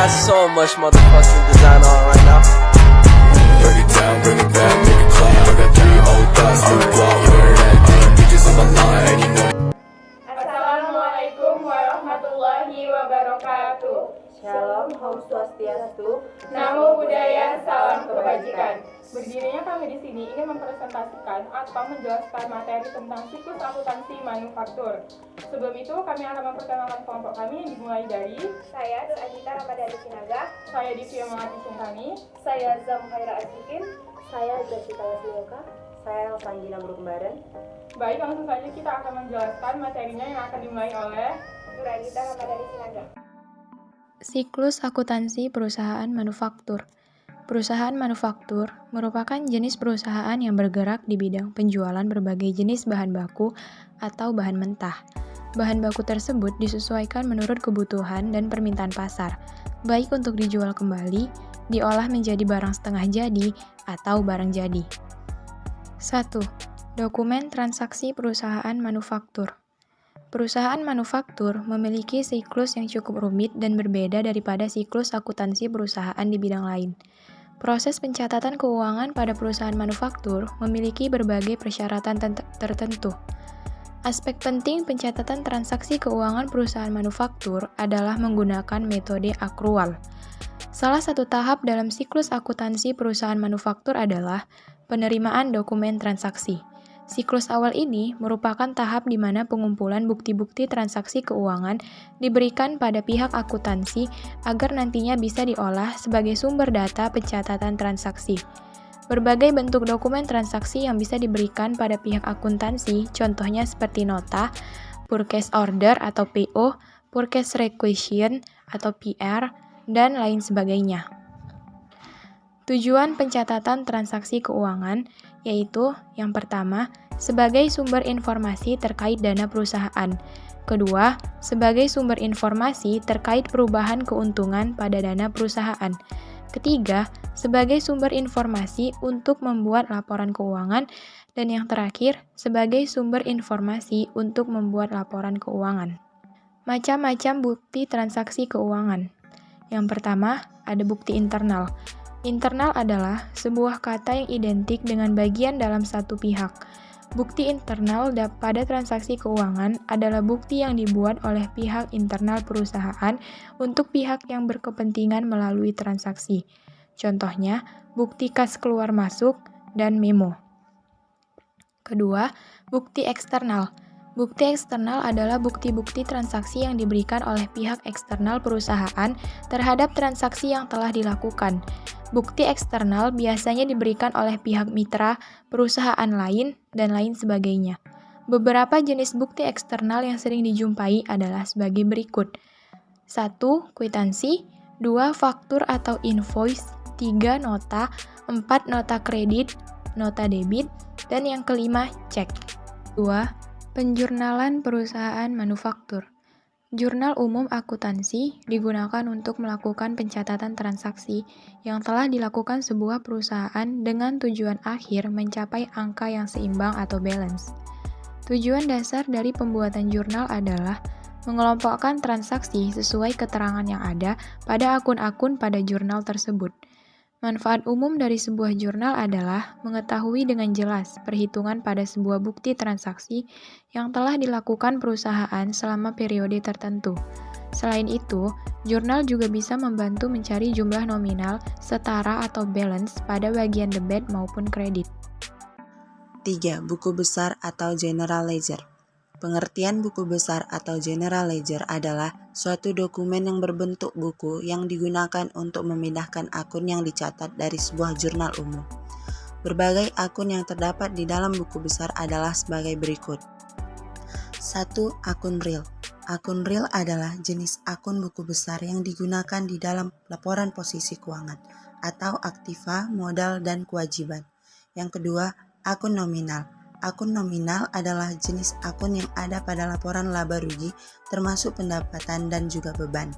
got so much motherfucking design on right now. Break it down, bring it back, make it clap. I got 3 old thoughts on the block, wear that thing, bitches on my line, you know. Assalamualaikum warahmatullahi wabarakatuh. Shalom, Om Swastiastu. Namo Buddhaya, salam kebajikan. Berdirinya kami di sini ingin mempresentasikan atau menjelaskan materi tentang siklus akuntansi manufaktur. Sebelum itu, kami akan memperkenalkan kelompok kami yang dimulai dari Saya Nur Anita Ramadhani Sinaga. saya Divya Melati Cintani, Saya Zam Khaira Asikin. Saya Jessica Yasmioka. Saya Sanjina Guru Kembaran. Baik, langsung saja kita akan menjelaskan materinya yang akan dimulai oleh Nur Anita Ramadhani Sinaga. Siklus akuntansi perusahaan manufaktur. Perusahaan manufaktur merupakan jenis perusahaan yang bergerak di bidang penjualan berbagai jenis bahan baku atau bahan mentah. Bahan baku tersebut disesuaikan menurut kebutuhan dan permintaan pasar, baik untuk dijual kembali, diolah menjadi barang setengah jadi, atau barang jadi. 1. Dokumen transaksi perusahaan manufaktur. Perusahaan manufaktur memiliki siklus yang cukup rumit dan berbeda daripada siklus akuntansi perusahaan di bidang lain. Proses pencatatan keuangan pada perusahaan manufaktur memiliki berbagai persyaratan tertentu. Aspek penting pencatatan transaksi keuangan perusahaan manufaktur adalah menggunakan metode akrual. Salah satu tahap dalam siklus akuntansi perusahaan manufaktur adalah penerimaan dokumen transaksi. Siklus awal ini merupakan tahap di mana pengumpulan bukti-bukti transaksi keuangan diberikan pada pihak akuntansi agar nantinya bisa diolah sebagai sumber data pencatatan transaksi. Berbagai bentuk dokumen transaksi yang bisa diberikan pada pihak akuntansi, contohnya seperti nota, purchase order atau PO, purchase requisition atau PR, dan lain sebagainya. Tujuan pencatatan transaksi keuangan yaitu yang pertama, sebagai sumber informasi terkait dana perusahaan. Kedua, sebagai sumber informasi terkait perubahan keuntungan pada dana perusahaan. Ketiga, sebagai sumber informasi untuk membuat laporan keuangan. Dan yang terakhir, sebagai sumber informasi untuk membuat laporan keuangan. Macam-macam bukti transaksi keuangan. Yang pertama, ada bukti internal. Internal adalah sebuah kata yang identik dengan bagian dalam satu pihak. Bukti internal pada transaksi keuangan adalah bukti yang dibuat oleh pihak internal perusahaan untuk pihak yang berkepentingan melalui transaksi. Contohnya, bukti kas keluar masuk dan memo. Kedua, bukti eksternal. Bukti eksternal adalah bukti-bukti transaksi yang diberikan oleh pihak eksternal perusahaan terhadap transaksi yang telah dilakukan. Bukti eksternal biasanya diberikan oleh pihak mitra, perusahaan lain, dan lain sebagainya. Beberapa jenis bukti eksternal yang sering dijumpai adalah sebagai berikut. 1. Kwitansi. 2. Faktur atau invoice. 3. Nota. 4. Nota kredit, nota debit. Dan yang kelima, cek. 2. Penjurnalan perusahaan manufaktur. Jurnal umum akuntansi digunakan untuk melakukan pencatatan transaksi yang telah dilakukan sebuah perusahaan dengan tujuan akhir mencapai angka yang seimbang atau balance. Tujuan dasar dari pembuatan jurnal adalah mengelompokkan transaksi sesuai keterangan yang ada pada akun-akun pada jurnal tersebut. Manfaat umum dari sebuah jurnal adalah mengetahui dengan jelas perhitungan pada sebuah bukti transaksi yang telah dilakukan perusahaan selama periode tertentu. Selain itu, jurnal juga bisa membantu mencari jumlah nominal, setara atau balance pada bagian debit maupun kredit. 3. Buku besar atau general ledger. Pengertian buku besar atau general ledger adalah suatu dokumen yang berbentuk buku yang digunakan untuk memindahkan akun yang dicatat dari sebuah jurnal umum. Berbagai akun yang terdapat di dalam buku besar adalah sebagai berikut. 1. Akun real. Akun real adalah jenis akun buku besar yang digunakan di dalam laporan posisi keuangan atau aktiva, modal, dan kewajiban. Yang kedua, akun nominal. Akun nominal adalah jenis akun yang ada pada laporan laba rugi termasuk pendapatan dan juga beban.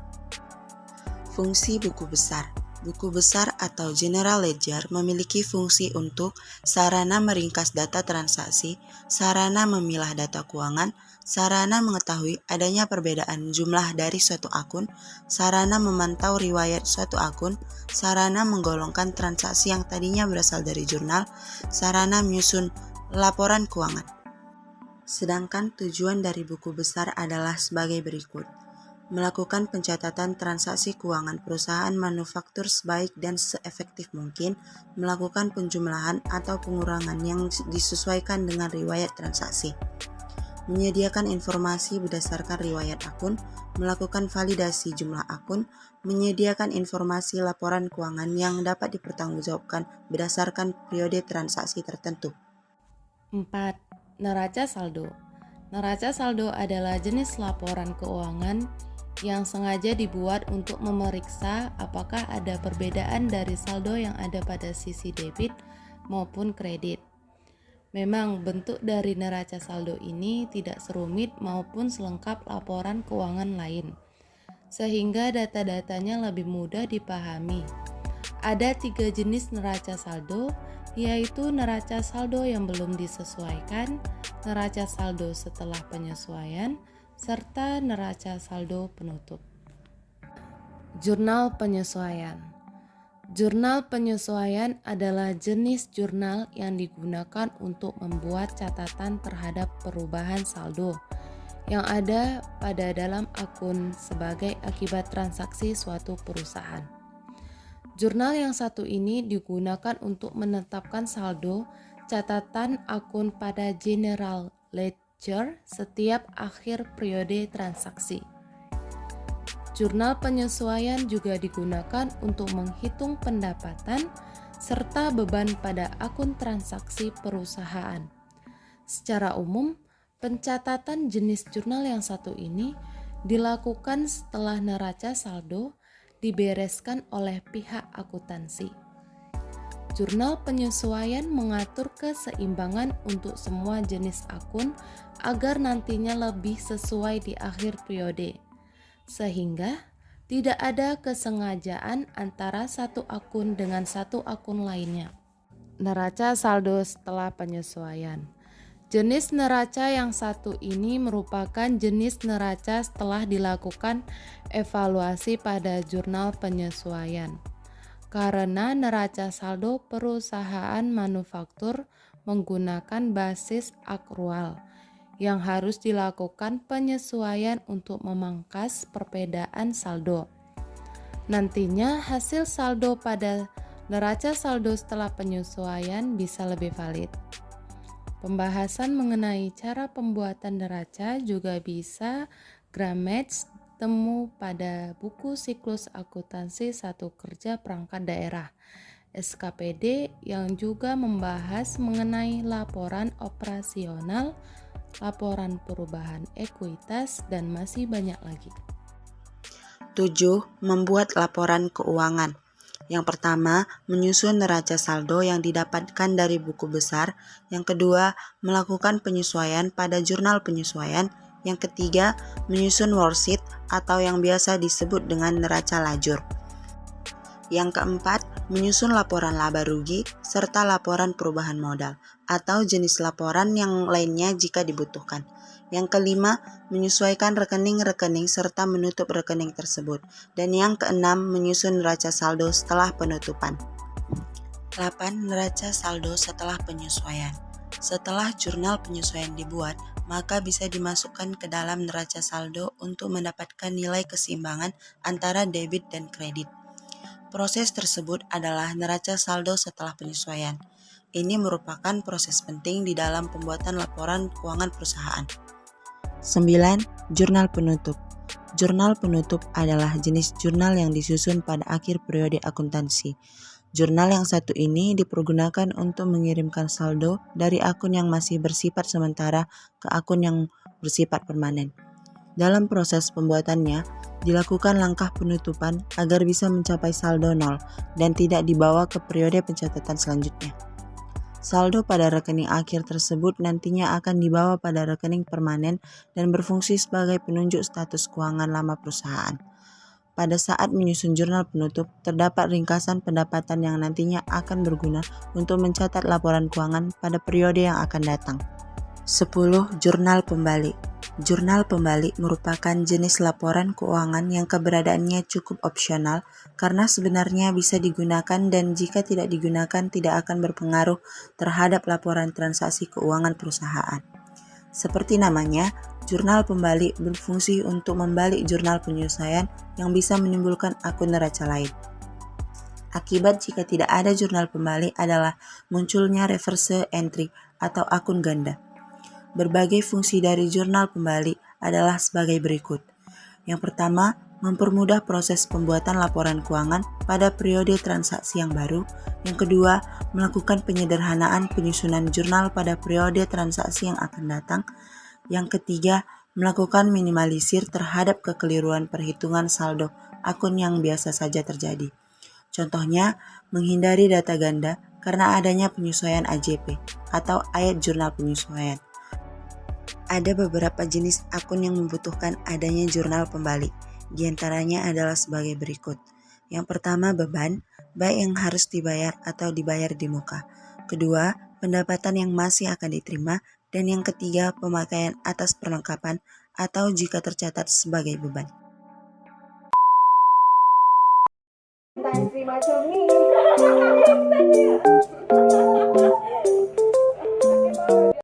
Fungsi buku besar. Buku besar atau general ledger memiliki fungsi untuk sarana meringkas data transaksi, sarana memilah data keuangan, sarana mengetahui adanya perbedaan jumlah dari suatu akun, sarana memantau riwayat suatu akun, sarana menggolongkan transaksi yang tadinya berasal dari jurnal, sarana menyusun laporan keuangan. Sedangkan tujuan dari buku besar adalah sebagai berikut. Melakukan pencatatan transaksi keuangan perusahaan manufaktur sebaik dan seefektif mungkin, melakukan penjumlahan atau pengurangan yang disesuaikan dengan riwayat transaksi, menyediakan informasi berdasarkan riwayat akun, melakukan validasi jumlah akun, menyediakan informasi laporan keuangan yang dapat dipertanggungjawabkan berdasarkan periode transaksi tertentu. 4. Neraca saldo. Neraca saldo adalah jenis laporan keuangan yang sengaja dibuat untuk memeriksa apakah ada perbedaan dari saldo yang ada pada sisi debit maupun kredit. Memang bentuk dari neraca saldo ini tidak serumit maupun selengkap laporan keuangan lain, sehingga data-datanya lebih mudah dipahami. Ada 3 jenis neraca saldo, yaitu neraca saldo yang belum disesuaikan, neraca saldo setelah penyesuaian, serta neraca saldo penutup. Jurnal penyesuaian. Jurnal penyesuaian adalah jenis jurnal yang digunakan untuk membuat catatan terhadap perubahan saldo yang ada pada dalam akun sebagai akibat transaksi suatu perusahaan. Jurnal yang satu ini digunakan untuk menetapkan saldo catatan akun pada General Ledger setiap akhir periode transaksi. Jurnal penyesuaian juga digunakan untuk menghitung pendapatan serta beban pada akun transaksi perusahaan. Secara umum, pencatatan jenis jurnal yang satu ini dilakukan setelah neraca saldo dibereskan oleh pihak akuntansi. Jurnal penyesuaian mengatur keseimbangan untuk semua jenis akun agar nantinya lebih sesuai di akhir periode, sehingga tidak ada kesengajaan antara satu akun dengan satu akun lainnya. Neraca saldo setelah penyesuaian. Jenis neraca yang satu ini merupakan jenis neraca setelah dilakukan evaluasi pada jurnal penyesuaian. Karena neraca saldo perusahaan manufaktur menggunakan basis akrual yang harus dilakukan penyesuaian untuk memangkas perbedaan saldo. Nantinya hasil saldo pada neraca saldo setelah penyesuaian bisa lebih valid. Pembahasan mengenai cara pembuatan neraca juga bisa Grametz temu pada buku Siklus Akuntansi 1 Kerja Perangkat Daerah (SKPD) yang juga membahas mengenai laporan operasional, laporan perubahan ekuitas, dan masih banyak lagi. 7. Membuat laporan keuangan. Yang pertama, menyusun neraca saldo yang didapatkan dari buku besar. Yang kedua, melakukan penyesuaian pada jurnal penyesuaian. Yang ketiga, menyusun worksheet atau yang biasa disebut dengan neraca lajur. Yang keempat, menyusun laporan laba rugi serta laporan perubahan modal atau jenis laporan yang lainnya jika dibutuhkan. Yang kelima, menyesuaikan rekening-rekening serta menutup rekening tersebut. Dan yang keenam, menyusun neraca saldo setelah penutupan. 8. Neraca saldo setelah penyesuaian. Setelah jurnal penyesuaian dibuat, maka bisa dimasukkan ke dalam neraca saldo untuk mendapatkan nilai keseimbangan antara debit dan kredit. Proses tersebut adalah neraca saldo setelah penyesuaian. Ini merupakan proses penting di dalam pembuatan laporan keuangan perusahaan. 9. Jurnal penutup. Jurnal penutup adalah jenis jurnal yang disusun pada akhir periode akuntansi. Jurnal yang satu ini dipergunakan untuk mengirimkan saldo dari akun yang masih bersifat sementara ke akun yang bersifat permanen. Dalam proses pembuatannya, dilakukan langkah penutupan agar bisa mencapai saldo 0 dan tidak dibawa ke periode pencatatan selanjutnya. Saldo pada rekening akhir tersebut nantinya akan dibawa pada rekening permanen dan berfungsi sebagai penunjuk status keuangan lama perusahaan. Pada saat menyusun jurnal penutup, terdapat ringkasan pendapatan yang nantinya akan berguna untuk mencatat laporan keuangan pada periode yang akan datang. 10. Jurnal pembalik. Jurnal pembalik merupakan jenis laporan keuangan yang keberadaannya cukup opsional karena sebenarnya bisa digunakan dan jika tidak digunakan tidak akan berpengaruh terhadap laporan transaksi keuangan perusahaan. Seperti namanya, jurnal pembalik berfungsi untuk membalik jurnal penyelesaian yang bisa menimbulkan akun neraca lain. Akibat jika tidak ada jurnal pembalik adalah munculnya reverse entry atau akun ganda. Berbagai fungsi dari jurnal pembalik adalah sebagai berikut. Yang pertama, mempermudah proses pembuatan laporan keuangan pada periode transaksi yang baru. Yang kedua, melakukan penyederhanaan penyusunan jurnal pada periode transaksi yang akan datang. Yang ketiga, melakukan minimalisir terhadap kekeliruan perhitungan saldo akun yang biasa saja terjadi. Contohnya, menghindari data ganda karena adanya penyesuaian AJP atau ayat jurnal penyesuaian. Ada beberapa jenis akun yang membutuhkan adanya jurnal pembalik. Di antaranya adalah sebagai berikut. Yang pertama, beban, baik yang harus dibayar atau dibayar di muka. Kedua, pendapatan yang masih akan diterima. Dan yang ketiga, pemakaian atas perlengkapan atau jika tercatat sebagai beban. Terima kasih.